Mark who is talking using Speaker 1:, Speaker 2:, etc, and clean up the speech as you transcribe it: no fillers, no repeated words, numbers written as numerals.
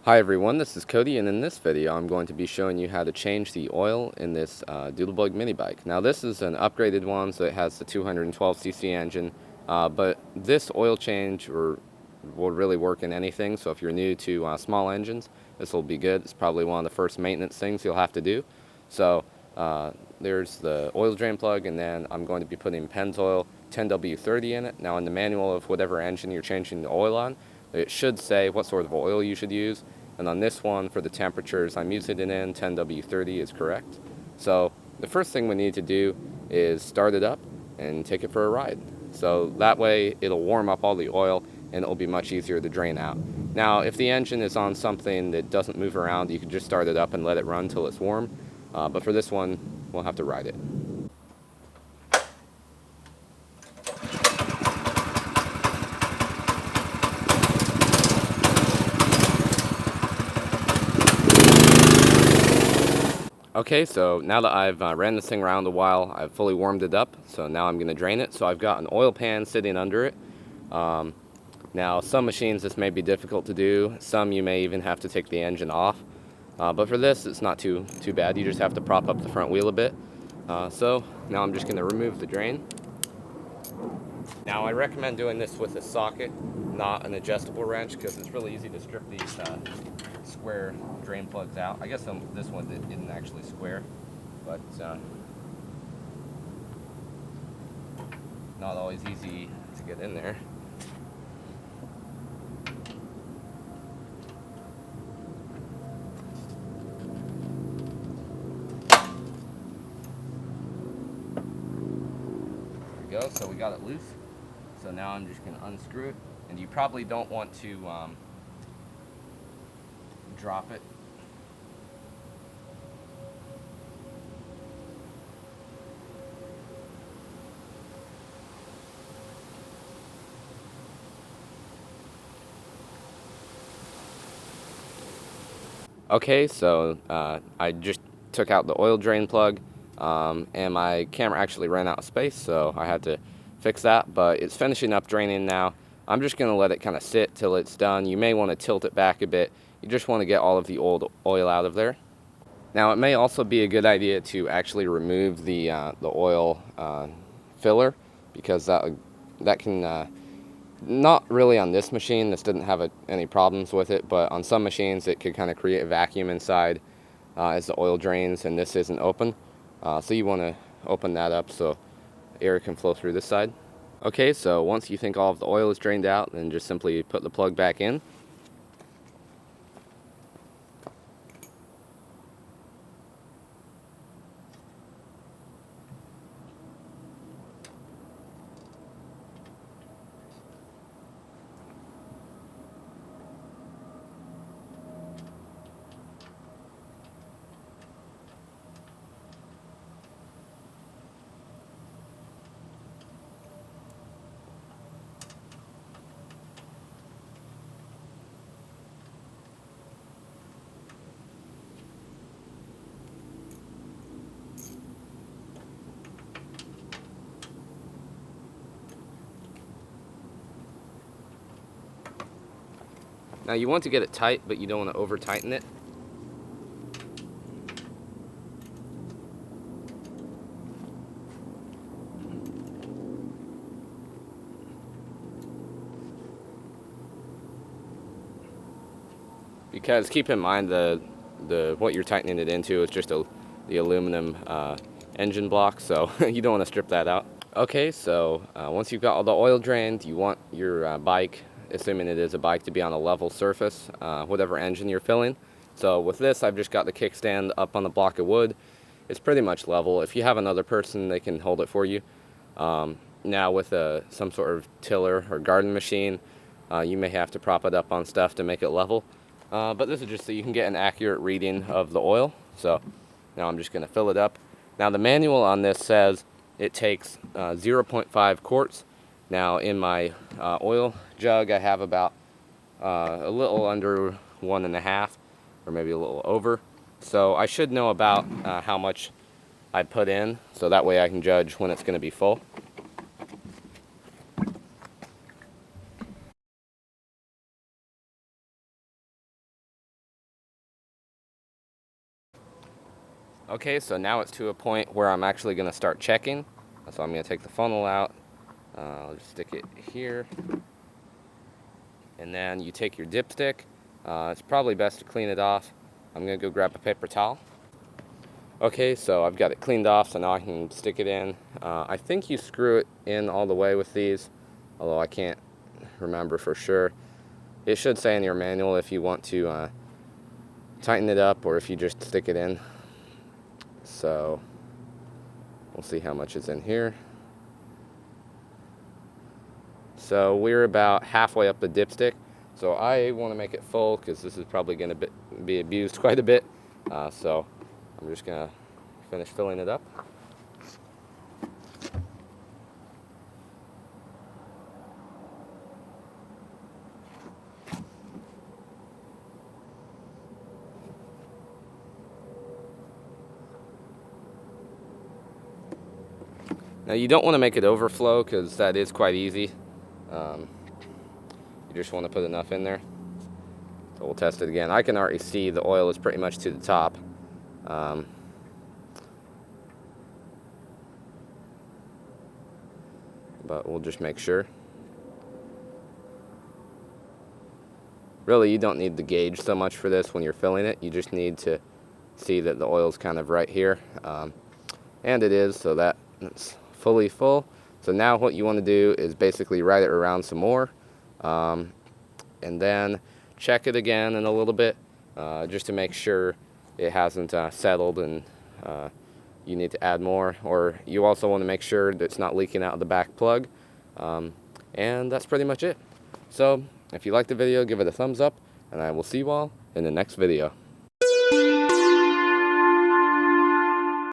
Speaker 1: Hi everyone, this is Cody, and in this video I'm going to be showing you how to change the oil in this Doodlebug mini bike. Now this is an upgraded one, so it has the 212cc engine, but this oil change will really work in anything, so if you're new to small engines, this will be good. It's probably one of the first maintenance things you'll have to do. So there's the oil drain plug, and then I'm going to be putting Pennzoil 10W30 in it. Now in the manual of whatever engine you're changing the oil on, it should say what sort of oil you should use. And on this one, for the temperatures I'm using it in, 10W30 is correct. So the first thing we need to do is start it up and take it for a ride. So that way it'll warm up all the oil and it'll be much easier to drain out. Now if the engine is on something that doesn't move around, you can just start it up and let it run till it's warm. But for this one, we'll have to ride it. Okay, so now that I've ran this thing around a while, I've fully warmed it up, so now I'm going to drain it. So I've got an oil pan sitting under it. Now some machines this may be difficult to do, some you may even have to take the engine off, but for this it's not too bad. You just have to prop up the front wheel a bit. So now I'm just going to remove the drain. Now I recommend doing this with a socket, not an adjustable wrench, because it's really easy to strip these square drain plugs out. I guess this one isn't actually square, but not always easy to get in there. There we go, so we got it loose. So now I'm just going to unscrew it, and you probably don't want to drop it. Okay, so I just took out the oil drain plug, and my camera actually ran out of space, so I had to fix that, but it's finishing up draining now. I'm just going to let it kind of sit till it's done. You may want to tilt it back a bit. You just want to get all of the old oil out of there. Now it may also be a good idea to actually remove the oil filler, because that can not really on this machine. This didn't have any problems with it, but on some machines it could kind of create a vacuum inside as the oil drains, and this isn't open. So you want to open that up so air can flow through this side. Okay, so once you think all of the oil is drained out, then just simply put the plug back in. Now you want to get it tight, but you don't want to over tighten it. Because keep in mind what you're tightening it into is just the aluminum engine block, so you don't want to strip that out. Okay, so once you've got all the oil drained, you want your bike, assuming it is a bike, to be on a level surface, whatever engine you're filling. So with this, I've just got the kickstand up on the block of wood. It's pretty much level. If you have another person, they can hold it for you. Now with some sort of tiller or garden machine, you may have to prop it up on stuff to make it level. But this is just so you can get an accurate reading of the oil. So now I'm just going to fill it up. Now the manual on this says it takes 0.5 quarts. Now in my oil jug I have about a little under 1.5, or maybe a little over. So I should know about how much I put in, so that way I can judge when it's going to be full. Okay, so now it's to a point where I'm actually going to start checking. So I'm going to take the funnel out. I'll just stick it here. And then you take your dipstick. It's probably best to clean it off. I'm going to go grab a paper towel. Okay, so I've got it cleaned off, so now I can stick it in. I think you screw it in all the way with these, although I can't remember for sure. It should say in your manual if you want to tighten it up or if you just stick it in. So we'll see how much is in here. So we're about halfway up the dipstick. So I want to make it full because this is probably going to be abused quite a bit. So I'm just going to finish filling it up. Now you don't want to make it overflow because that is quite easy. You just want to put enough in there. So we'll test it again. I can already see the oil is pretty much to the top. But we'll just make sure. Really, you don't need the gauge so much for this when you're filling it. You just need to see that the oil's kind of right here. And it is, so that's fully full. So now what you want to do is basically ride it around some more. And then check it again in a little bit just to make sure it hasn't settled and you need to add more. Or you also want to make sure that it's not leaking out of the back plug. And that's pretty much it. So if you liked the video, give it a thumbs up, and I will see you all in the next video.